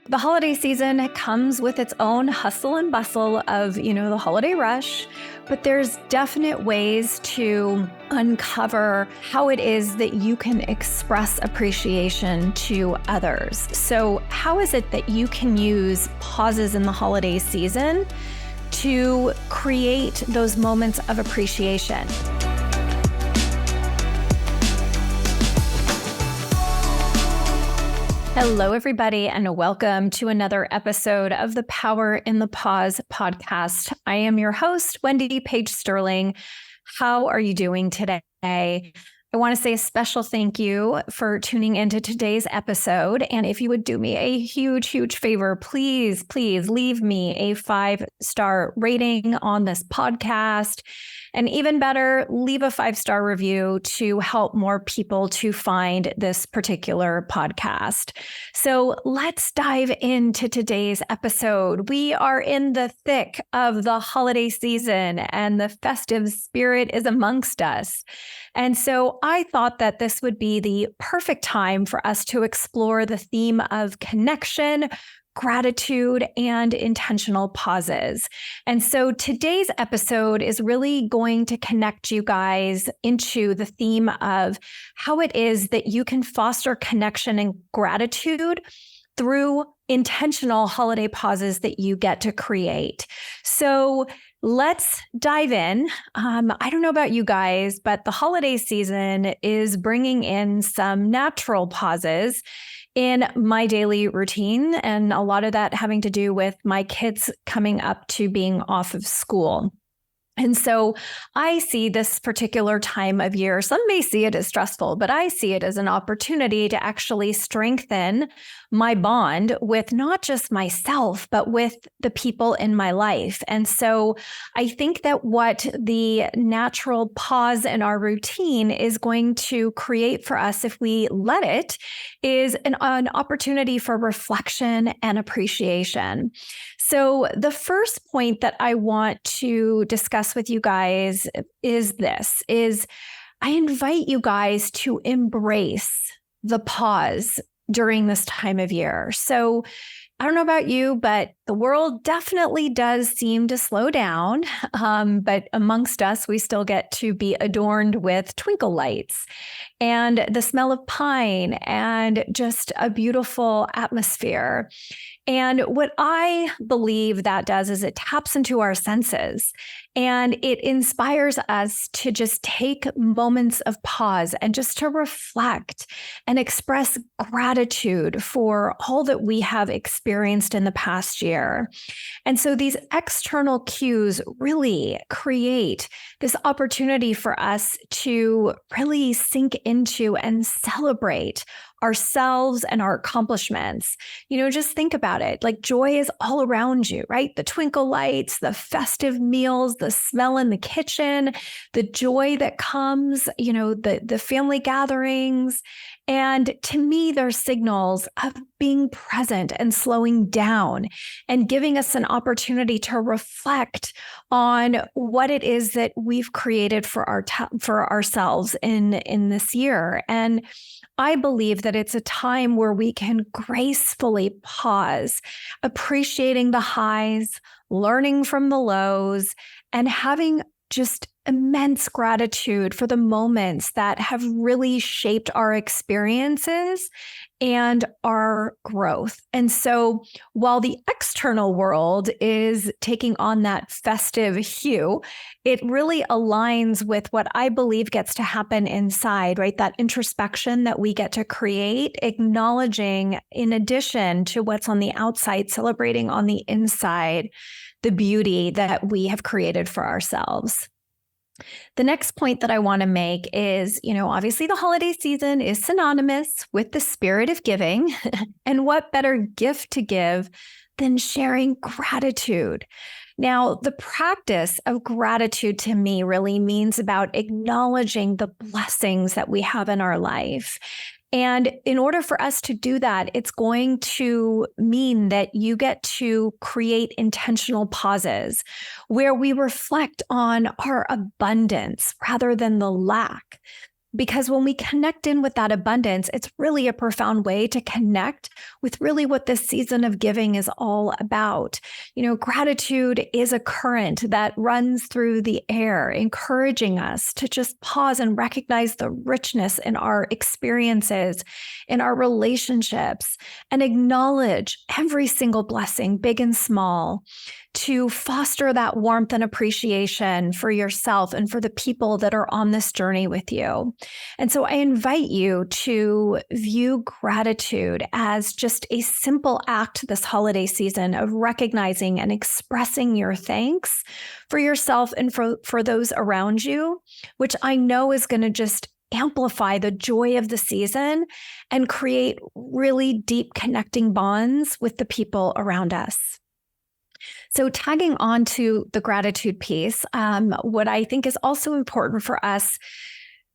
The holiday season comes with its own hustle and bustle of, the holiday rush, but there's definite ways to uncover how it is that you can express appreciation to others. So how is it that you can use pauses in the holiday season to create those moments of appreciation? Hello, everybody, and welcome to another episode of the Power in the Pause podcast. I am your host, Wendy Paige Sterling. How are you doing today? I want to say a special thank you for tuning into today's episode. And if you would do me a huge favor, please leave me a 5-star rating on this podcast. And even better, leave a 5-star review to help more people to find this particular podcast. So let's dive into today's episode. We are in the thick of the holiday season and the festive spirit is amongst us. And so I thought that this would be the perfect time for us to explore the theme of connection, gratitude, and intentional pauses. And so today's episode is really going to connect you guys into the theme of how it is that you can foster connection and gratitude through intentional holiday pauses that you get to create. So let's dive in. I don't know about you guys, but the holiday season is bringing in some natural pauses in my daily routine, and a lot of that having to do with my kids coming up to being off of school. And so I see this particular time of year, some may see it as stressful, but I see it as an opportunity to actually strengthen my bond with not just myself, but with the people in my life. And so I think that what the natural pause in our routine is going to create for us, if we let it, is an opportunity for reflection and appreciation. So the first point that I want to discuss with you guys is I invite you guys to embrace the pause during this time of year. So I don't know about you, but the world definitely does seem to slow down. But amongst us, we still get to be adorned with twinkle lights and the smell of pine and just a beautiful atmosphere. And what I believe that does is it taps into our senses and it inspires us to just take moments of pause and just to reflect and express gratitude for all that we have experienced in the past year. And so these external cues really create this opportunity for us to really sink into and celebrate ourselves and our accomplishments. Just think about it. Like joy is all around you, right? The twinkle lights, the festive meals, the smell in the kitchen, the joy that comes, the family gatherings. And to me, they're signals of being present and slowing down and giving us an opportunity to reflect on what it is that we've created for ourselves in this year. And I believe that it's a time where we can gracefully pause, appreciating the highs, learning from the lows, and having just immense gratitude for the moments that have really shaped our experiences and our growth. And so while the external world is taking on that festive hue, it really aligns with what I believe gets to happen inside, right? That introspection that we get to create, acknowledging in addition to what's on the outside, celebrating on the inside, the beauty that we have created for ourselves. The next point that I want to make is, obviously the holiday season is synonymous with the spirit of giving. And what better gift to give than sharing gratitude? Now, the practice of gratitude to me really means about acknowledging the blessings that we have in our life. And in order for us to do that, it's going to mean that you get to create intentional pauses where we reflect on our abundance rather than the lack. Because when we connect in with that abundance, it's really a profound way to connect with really what this season of giving is all about. Gratitude is a current that runs through the air, encouraging us to just pause and recognize the richness in our experiences, in our relationships, and acknowledge every single blessing, big and small, to foster that warmth and appreciation for yourself and for the people that are on this journey with you. And so I invite you to view gratitude as just a simple act this holiday season of recognizing and expressing your thanks for yourself and for those around you, which I know is going to just amplify the joy of the season and create really deep connecting bonds with the people around us. So tagging on to the gratitude piece, what I think is also important for us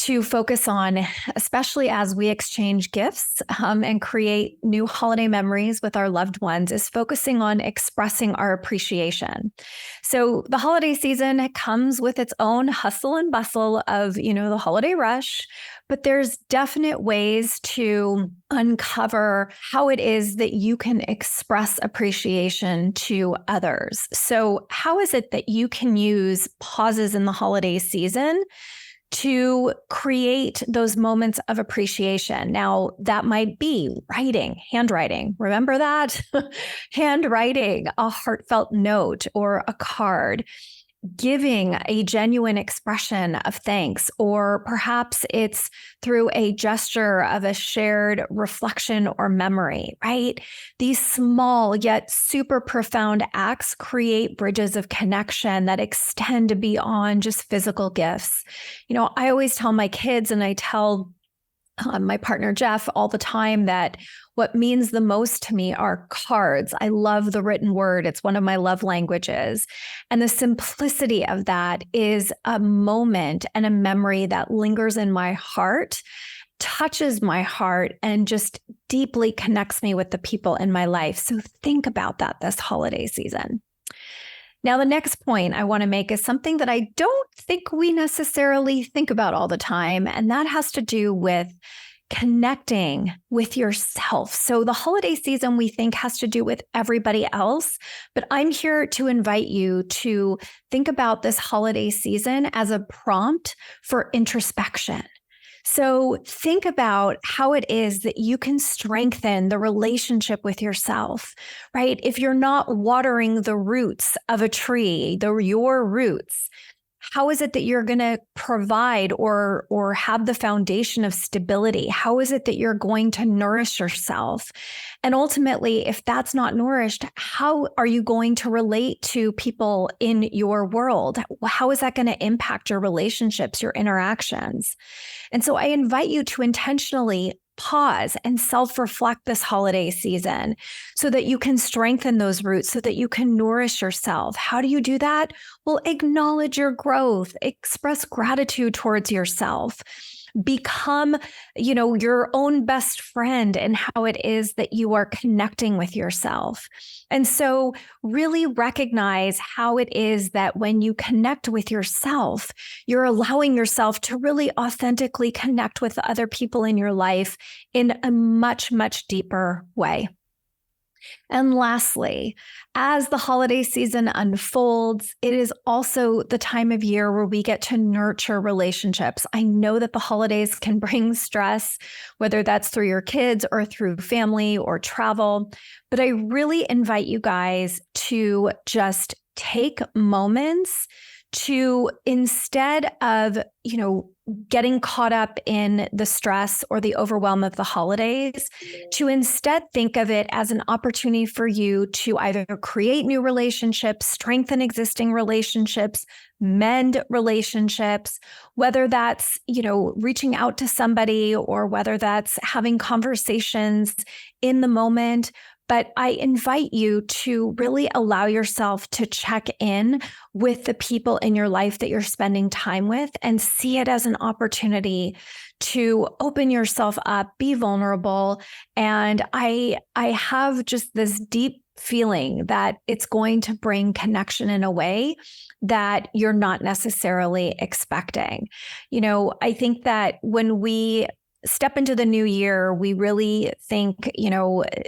to focus on, especially as we exchange gifts and create new holiday memories with our loved ones, is focusing on expressing our appreciation. So the holiday season comes with its own hustle and bustle of, the holiday rush, but there's definite ways to uncover how it is that you can express appreciation to others. So how is it that you can use pauses in the holiday season to create those moments of appreciation? Now, that might be handwriting. Remember that? Handwriting a heartfelt note or a card, giving a genuine expression of thanks, or perhaps it's through a gesture of a shared reflection or memory, right? These small yet super profound acts create bridges of connection that extend beyond just physical gifts. I always tell my kids, and I tell my partner, Jeff, all the time, that what means the most to me are cards. I love the written word. It's one of my love languages. And the simplicity of that is a moment and a memory that lingers in my heart, touches my heart, and just deeply connects me with the people in my life. So think about that this holiday season. Now, the next point I want to make is something that I don't think we necessarily think about all the time, and that has to do with connecting with yourself. So the holiday season we think has to do with everybody else, but I'm here to invite you to think about this holiday season as a prompt for introspection. So think about how it is that you can strengthen the relationship with yourself, right? If you're not watering the roots of a tree, your roots, how is it that you're going to provide or have the foundation of stability? How is it that you're going to nourish yourself? And ultimately, if that's not nourished, how are you going to relate to people in your world? How is that going to impact your relationships, your interactions? And so I invite you to intentionally pause and self-reflect this holiday season so that you can strengthen those roots, so that you can nourish yourself. How do you do that? Well, acknowledge your growth, express gratitude towards yourself, become, your own best friend and how it is that you are connecting with yourself. And so really recognize how it is that when you connect with yourself, you're allowing yourself to really authentically connect with the other people in your life in a much, much deeper way. And lastly, as the holiday season unfolds, it is also the time of year where we get to nurture relationships. I know that the holidays can bring stress, whether that's through your kids or through family or travel, but I really invite you guys to just take moments to, instead of, getting caught up in the stress or the overwhelm of the holidays, to instead think of it as an opportunity for you to either create new relationships, strengthen existing relationships, mend relationships, whether that's, reaching out to somebody or whether that's having conversations in the moment. But I invite you to really allow yourself to check in with the people in your life that you're spending time with and see it as an opportunity to open yourself up, be vulnerable. And I have just this deep feeling that it's going to bring connection in a way that you're not necessarily expecting. I think that when we step into the new year, we really think,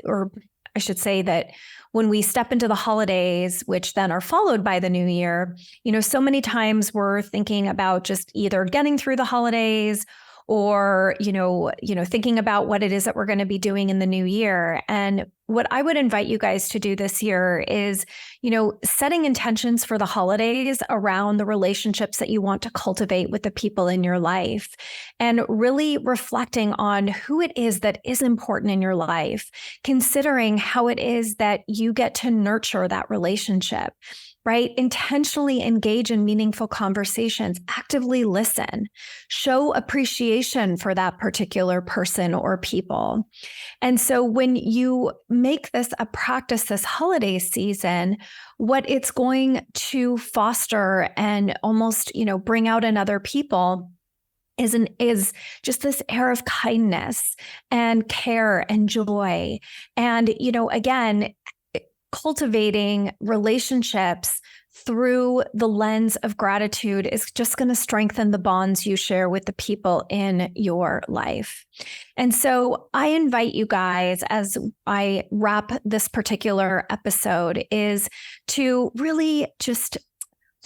or I should say that when we step into the holidays, which then are followed by the new year, so many times we're thinking about just either getting through the holidays or, thinking about what it is that we're going to be doing in the new year. And what I would invite you guys to do this year is, setting intentions for the holidays around the relationships that you want to cultivate with the people in your life, and really reflecting on who it is that is important in your life, considering how it is that you get to nurture that relationship. Right? Intentionally engage in meaningful conversations, actively listen, show appreciation for that particular person or people. And so when you make this a practice this holiday season, what it's going to foster and almost, bring out in other people is just this air of kindness and care and joy. And, again, cultivating relationships through the lens of gratitude is just going to strengthen the bonds you share with the people in your life. And so I invite you guys, as I wrap this particular episode, is to really just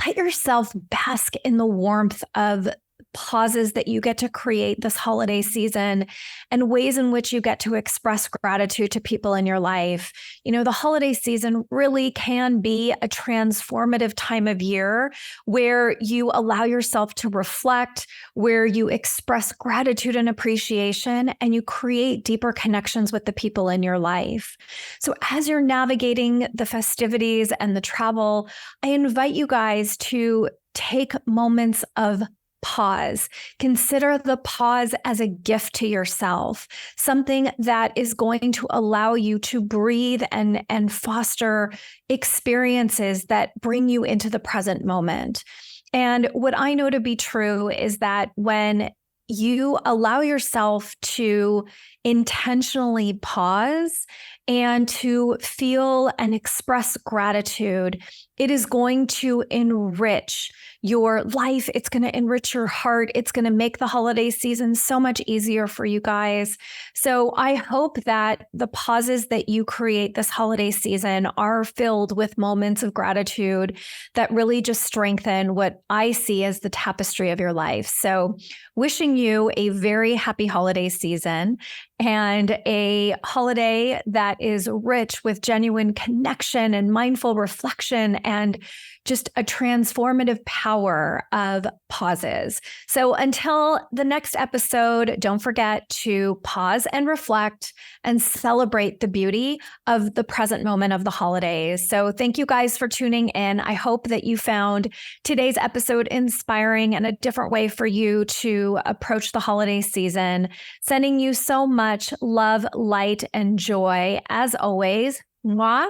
let yourself bask in the warmth of pauses that you get to create this holiday season and ways in which you get to express gratitude to people in your life. The holiday season really can be a transformative time of year where you allow yourself to reflect, where you express gratitude and appreciation, and you create deeper connections with the people in your life. So as you're navigating the festivities and the travel, I invite you guys to take moments of pause. Consider the pause as a gift to yourself, something that is going to allow you to breathe and foster experiences that bring you into the present moment. And what I know to be true is that when you allow yourself to intentionally pause and to feel and express gratitude, it is going to enrich your life. It's going to enrich your heart. It's going to make the holiday season so much easier for you guys. So I hope that the pauses that you create this holiday season are filled with moments of gratitude that really just strengthen what I see as the tapestry of your life. So wishing you a very happy holiday season and a holiday that is rich with genuine connection and mindful reflection and just a transformative power of pauses. So until the next episode, don't forget to pause and reflect and celebrate the beauty of the present moment of the holidays. So thank you guys for tuning in. I hope that you found today's episode inspiring and a different way for you to approach the holiday season. Sending you so much love, light, and joy as always. Mwah.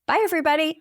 Bye, everybody.